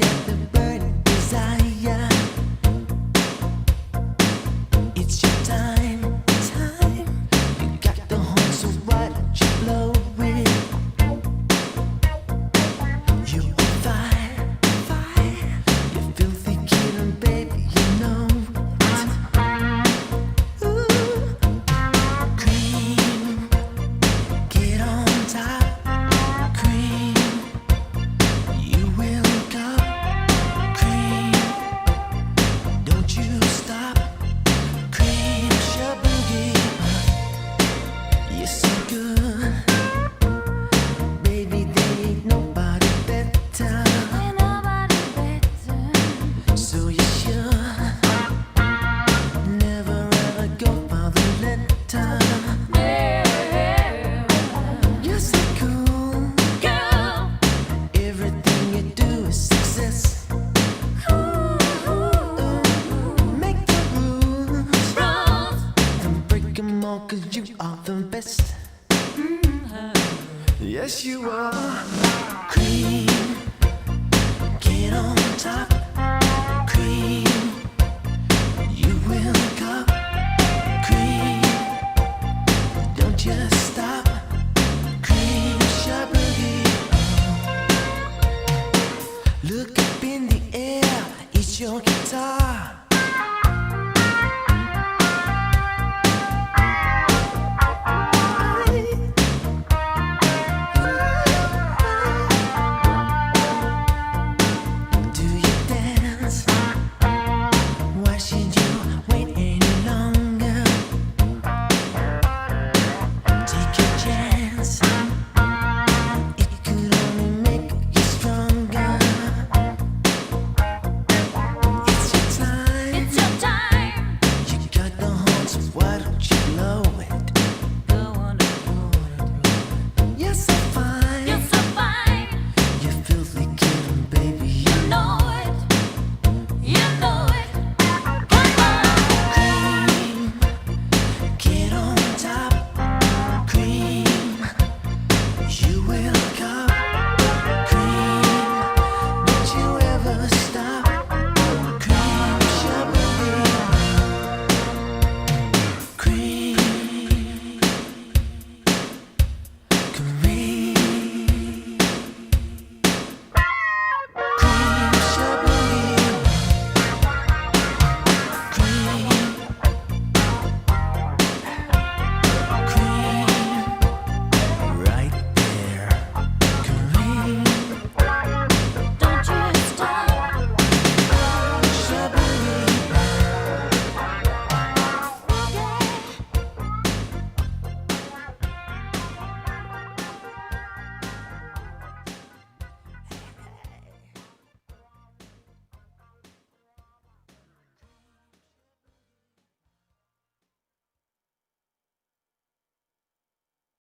got the burning desire. It's your time. You got the horn, so why don't you blow it? You're on fire. You filthy kid, and baby, you know it. Ooh, cream, get on top. Cream, you will go. Cream, don't you stop. Cream, shaboogie, you're so good. Baby, there ain't nobody better. So you should never ever go for the letter. You're so cool. Everything you do is success. Make the rules and break 'em all, 'cause you are the best. Yes, you are. Cream, get on top. Cream, you will go. Cream, don't just stop. Cream, shaboogie. Look up in the air, it's your guitar.